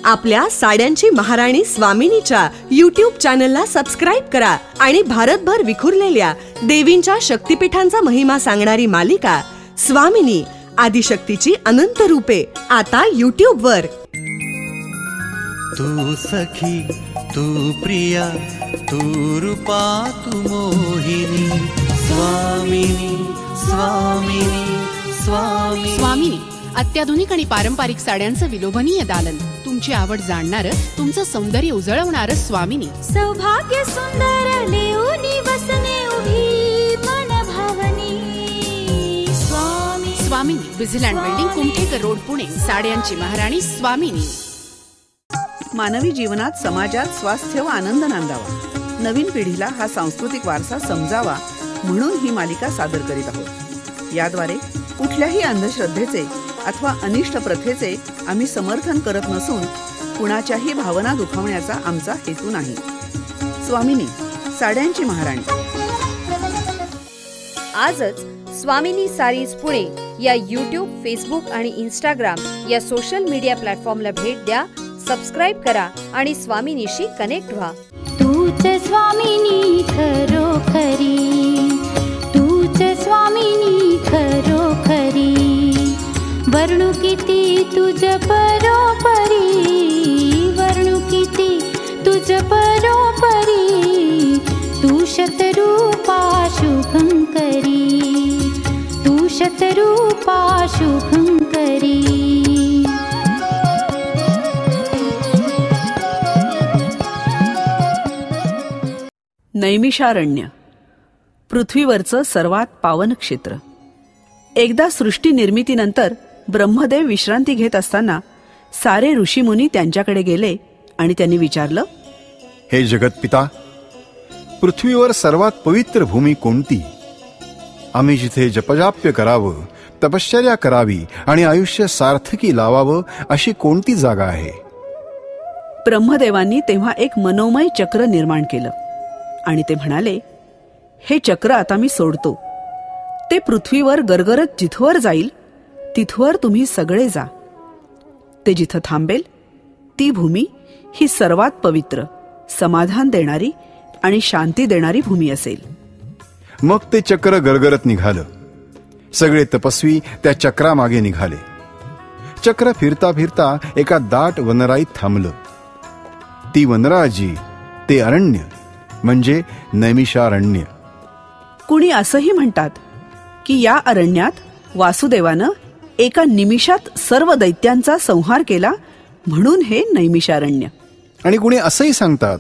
आपल्या साड्यांची महाराणी स्वामिनीच्या YouTube चॅनलला सबस्क्राईब करा आणि भारतभर विखुरलेल्या देवींच्या शक्तिपीठांचा महिमा सांगणारी मालिका स्वामिनी आदिशक्तीची अनंत रूपे आता YouTube वर. तू सखी, तू प्रिया, तू रूपा, तू मोहिनी. स्वामिनी स्वामिनी स्वामिनी. स्वामिनी अत्याधुनिक आणि पारंपरिक साड्यांचं विलोभनीय दालन. तुमची आवड जाणणारं, तुमचं सौंदर्य उजळवणारं स्वामिनी. सौभाग्य सुंदर लेऊनी वसने उभी मन भावनी. स्वामिनी विझिलँड बिल्डिंग, कुमठेकर रोड, पुणे. साड्यांची महाराणी स्वामिनी. मानवी जीवनात, समाजात स्वास्थ्य व आनंद नांदावा, नवीन पिढीला हा सांस्कृतिक वारसा समजावा म्हणून ही मालिका सादर करीत आहोत. याद्वारे कुठल्याही अंधश्रद्धेचे अथवा अनिष्ट प्रथेचे आम्ही समर्थन करत नसून कुणाच्याही भावना दुखावण्याचा आमचा हेतू नाही. स्वामिनी साड्यांची महाराणी. आजच स्वामिनी सारीज पुणे या YouTube, फेसबुक आणि Instagram या सोशल मीडिया प्लॅटफॉर्मला भेट द्या, सबस्क्राईब करा आणि स्वामिनीशी कनेक्ट व्हा. तूच स्वामिनी खरोखरी, तूच स्वामिनी खरोखरी. वर्णू किती तुझ परोपरी, वर्णू किती तुझ परोपरी. तू शतरूपा शुभंकरी, तू शतरूपा शुभंकरी. नैमिषारण्य, पृथ्वीवरचं सर्वात पावन क्षेत्र. एकदा सृष्टी निर्मितीनंतर ब्रह्मदेव विश्रांती घेत असताना सारे ऋषीमुनी त्यांच्याकडे गेले आणि त्यांनी विचारलं, हे जगतपिता, पृथ्वीवर सर्वात पवित्र भूमी कोणती? आम्ही जिथे जपजाप्य करावं, तपश्चर्या करावी आणि आयुष्य सार्थकी लावावं अशी कोणती जागा आहे? ब्रह्मदेवांनी तेव्हा एक मनोमय चक्र निर्माण केलं आणि ते म्हणाले, हे चक्र आता मी सोडतो. ते पृथ्वीवर गरगरत जिथवर जाईल तिथवर तुम्ही सगळे जा. ते जिथं थांबेल ती भूमी ही सर्वात पवित्र, समाधान देणारी आणि शांती देणारी भूमी असेल. मग ते चक्र गरगरत निघालं. सगळे तपस्वी त्या चक्रामागे निघाले. चक्र फिरता फिरता एका दाट वनराईत थांबलं. ती वनराजी, ते अरण्य म्हणजे नैमिषारण्य. कुणी असंही म्हणतात की या अरण्यात वासुदेवानं एका निमिषात सर्व दैत्यांचा संहार केला म्हणून हे नैमिषारण्य. आणि कुणी असंही सांगतात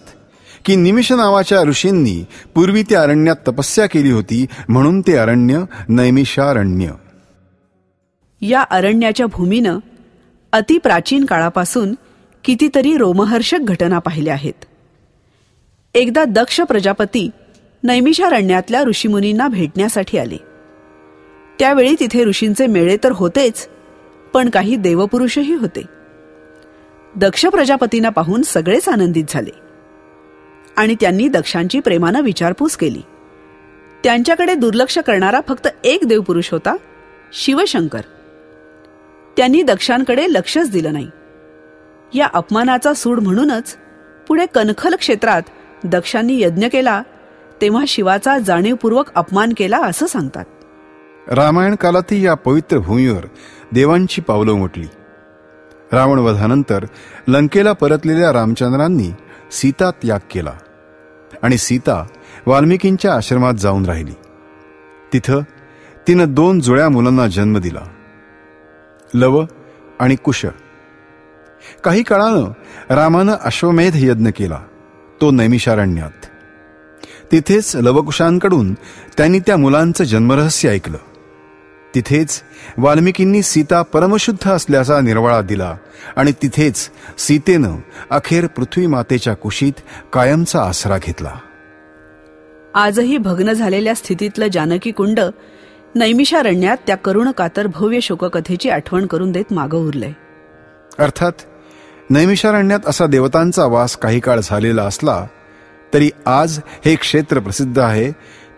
की निमिष नावाच्या ऋषींनी पूर्वी त्या अरण्यात तपस्या केली होती म्हणून ते अरण्य नैमिषारण्य. या अरण्याच्या भूमीनं अतिप्राचीन काळापासून कितीतरी रोमहर्षक घटना पाहिल्या आहेत. एकदा दक्ष प्रजापती नैमिषारण्यातल्या ऋषीमुनींना भेटण्यासाठी आले. त्यावेळी तिथे ऋषींचे मेळे तर होतेच, पण काही देवपुरुषही होते. दक्ष प्रजापतींना पाहून सगळेच आनंदित झाले आणि त्यांनी दक्षांची प्रेमानं विचारपूस केली. त्यांच्याकडे दुर्लक्ष करणारा फक्त एक देवपुरुष होता, शिवशंकर. त्यांनी दक्षांकडे लक्षच दिलं नाही. या अपमानाचा सूड म्हणूनच पुढे कणखल क्षेत्रात दक्षांनी यज्ञ केला तेव्हा शिवाचा जाणीवपूर्वक अपमान केला असं सांगतात. रामायण काळातही या पवित्र भूमीवर देवांची पावलं उमटली. रावणवधानंतर लंकेला परतलेल्या रामचंद्रांनी सीता त्याग केला आणि सीता वाल्मिकींच्या आश्रमात जाऊन राहिली. तिथं तिनं 2 जुळ्या मुलांना जन्म दिला, लव आणि कुश. काही काळानं रामानं अश्वमेध यज्ञ केला, तो नैमिषारण्यात. तिथेच लवकुशांकडून त्यांनी त्या मुलांचं जन्मरहस्य ऐकलं. तिथेच वाल्मिकींनी सीता परमशुद्ध असल्याचा निर्वाळा दिला आणि तिथेच सीतेनं अखेर पृथ्वी मातेच्या कुशीत कायमचा आसरा घेतला. आजही भग्न झालेल्या स्थितीतलं जानकी कुंड नैमिषारण्यात त्या करुण कातर भव्य शोककथेची आठवण करून देत मागं उरलंय. अर्थात नैमिषारण्यात असा देवतांचा वास काही काळ झालेला असला तरी आज हे क्षेत्र प्रसिद्ध आहे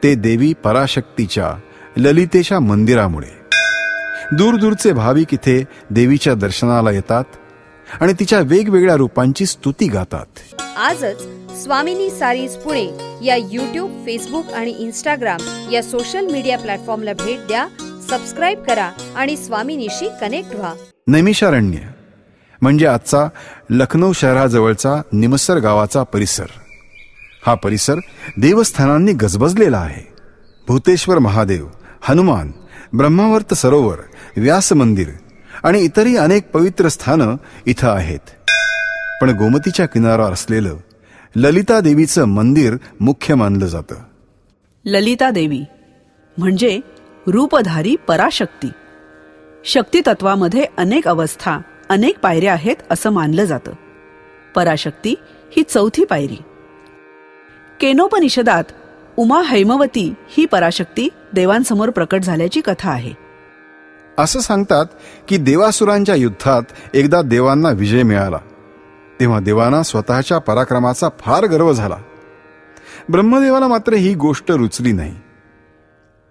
ते देवी पराशक्तीच्या ललितेच्या मंदिरामुळे. दूरदूरचे भाविक इथे देवीच्या दर्शनाला येतात आणि तिच्या वेगवेगळ्या रूपांची स्तुती गातात. आजच स्वामिनी सारीज पुणे या यूट्यूब, फेसबुक आणि इंस्टाग्राम या सोशल मीडिया प्लॅटफॉर्मला भेट द्या, सबस्क्राईब करा आणि स्वामिनीशी कनेक्ट व्हा. नैमिषारण्य म्हणजे आजचा लखनौ शहराजवळचा निमसर गावाचा परिसर. हा परिसर देवस्थानांनी गजबजलेला आहे. भूतेश्वर महादेव, हनुमान, ब्रह्मावर्त सरोवर, व्यास मंदिर आणि इतरही अनेक पवित्र स्थानं इथं आहेत. पण गोमतीच्या किनाऱ्यावर असलेलं ललिता देवीचं मंदिर मुख्य मानलं जातं. ललिता देवी म्हणजे रूपधारी पराशक्ती. शक्ती तत्वामध्ये अनेक अवस्था, अनेक पायऱ्या आहेत असं मानलं जातं. पराशक्ती ही चौथी पायरी. केनोपनिषदात उमा हैमवती ही पराशक्ती देवांसमोर प्रकट झाल्याची कथा आहे. असं सांगतात की देवासुरांच्या युद्धात एकदा देवांना विजय मिळाला. तेव्हा देवांना स्वतःच्या पराक्रमाचा फार गर्व झाला. ब्रह्मदेवाला मात्र ही गोष्ट रुचली नाही.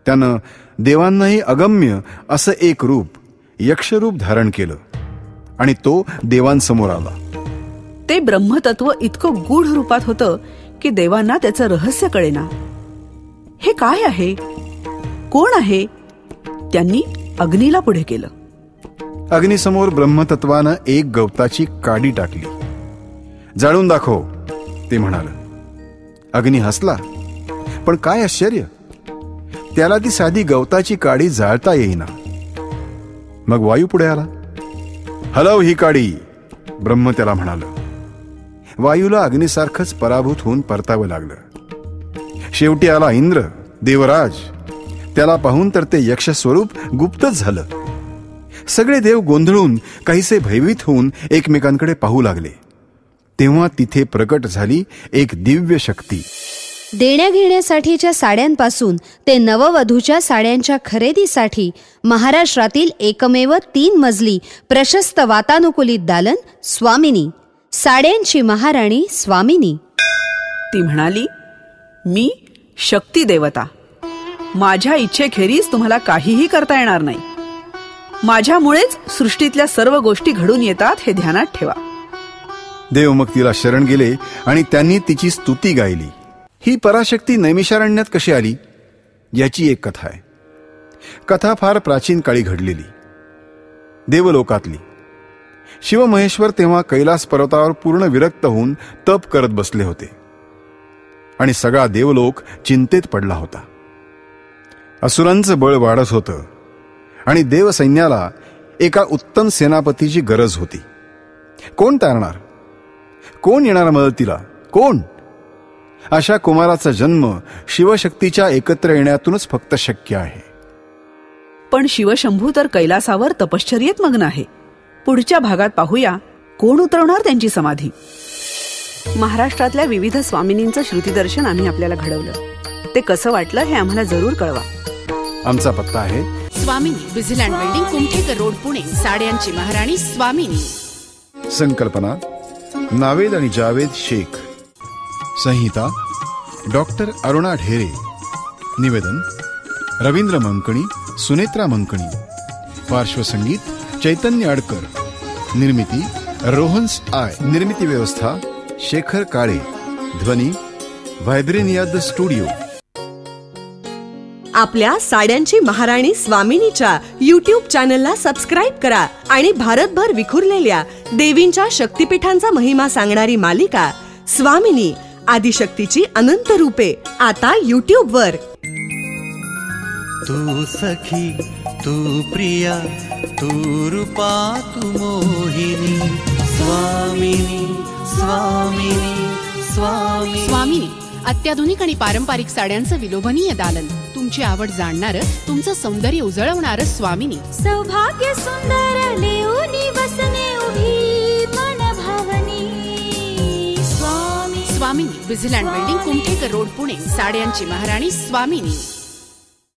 त्यानं देवांनाही अगम्य असं एक रूप, यक्षरूप धारण केलं आणि तो देवांसमोर आला. ते ब्रह्मतत्व इतकं गूढ रूपात होतं की देवांना त्याचं रहस्य कळेना. हे काय आहे, कोण आहे? त्यांनी अग्नीला पुढे केलं. अग्नीसमोर ब्रह्मतत्वानं एक गवताची काडी टाकली. जाळून दाखव, ते म्हणाल. अग्नी हसला, पण काय आश्चर्य, त्याला ती साधी गवताची काडी जाळता येईना. मग वायू पुढे आला. हलव ही काडी, ब्रह्म त्याला म्हणाल. वायूला अग्नीसारखंच पराभूत होऊन परतावं लागलं. शेवटी आला इंद्र, देवराज. त्याला पाहून तर ते यक्ष स्वरूप गुप्तच झालं. सगळे देव गोंधळून काहीसे भयभीत होऊन एकमेकांकडे पाहू लागले. तेव्हा तिथे प्रकट झाली एक दिव्य शक्ती. देण्या घेण्यासाठीच्या साड्यांपासून ते नववधूच्या साड्यांच्या खरेदीसाठी महाराष्ट्रातील एकमेव 3 मजली प्रशस्त वातानुकूलित दालन स्वामिनी, साड्यांची महाराणी स्वामिनी. ती म्हणाली, मी शक्ती देवता. माझ्या इच्छेखेरीज तुम्हाला काहीही करता येणार नाही. माझ्यामुळेच सृष्टीतल्या सर्व गोष्टी घडून येतात हे ध्यानात ठेवा. देव मग तिला शरण गेले आणि त्यांनी तिची स्तुती गायली. ही पराशक्ती नैमिषारण्यात कशी आली याची एक कथा आहे. कथा फार प्राचीन काळी घडलेली, देवलोकातली. शिवमहेश्वर तेव्हा कैलास पर्वतावर पूर्ण विरक्त होऊन तप करत बसले होते आणि सगळा देवलोक चिंतेत पडला होता. असुरांचं बळ वाढत होतं आणि देवसैन्याला एका उत्तम सेनापतीची गरज होती. कोण तारणार, कोण येणार मदतीला, कोण? अशा कुमाराचा जन्म शिवशक्तीच्या एकत्र येण्यातूनच फक्त शक्य आहे. पण शिवशंभू तर कैलासावर तपश्चर्येत मग्न आहे. पुढच्या भागात पाहूया कोण उतरवणार त्यांची समाधी. महाराष्ट्रातल्या विविध स्वामिनींचं श्रुतीदर्शन आम्ही आपल्याला घडवलं. ते कसं वाटलं हे आम्हाला जरूर कळवा. आमचा पत्ता आहे स्वामिनी, विझिलँड बिल्डिंग, कुमठेकर रोड, पुणे. साड्यांची महाराणी स्वामिनी. संकल्पना नावेद आणि जावेद शेख. संहिता डॉक्टर अरुणा ढेरे. निवेदन रवींद्र मंकणी, सुनेत्रा मंकणी. पार्श्वसंगीत चैतन्य अडकर. निर्मिती रोहन्स आय. निर्मिती व्यवस्था शेखर काळे. ध्वनी व्हायब्रेनिया द स्टुडिओ. आपल्या साड्यांची महाराणी स्वामिनीच्या यूट्यूब चॅनलला सबस्क्राईब करा आणि भारतभर विखुरलेल्या देवींच्या शक्तिपीठांचा महिमा सांगणारी मालिका स्वामिनी, आदिशक्तीची अनंत रूपे आता यूट्यूब वर. तू सखी, तू प्रिया, तू रूपा, तू मोहिनी. स्वामिनी, स्वामिनी, स्वामिनी. स्वामिनी अत्याधुनिक आणि पारंपरिक साड्यांचं विलोभनीय दालन. तुमची आवड जाणणारं, तुमचं सौंदर्य उजळवणारं स्वामिनी. सौभाग्य सुंदर लेऊनी बसने उभी मन भावनी. स्वामी. स्वामिनी, विझिलँड बिल्डिंग, कुमठेकर रोड, पुणे. साड्यांची महाराणी स्वामिनी.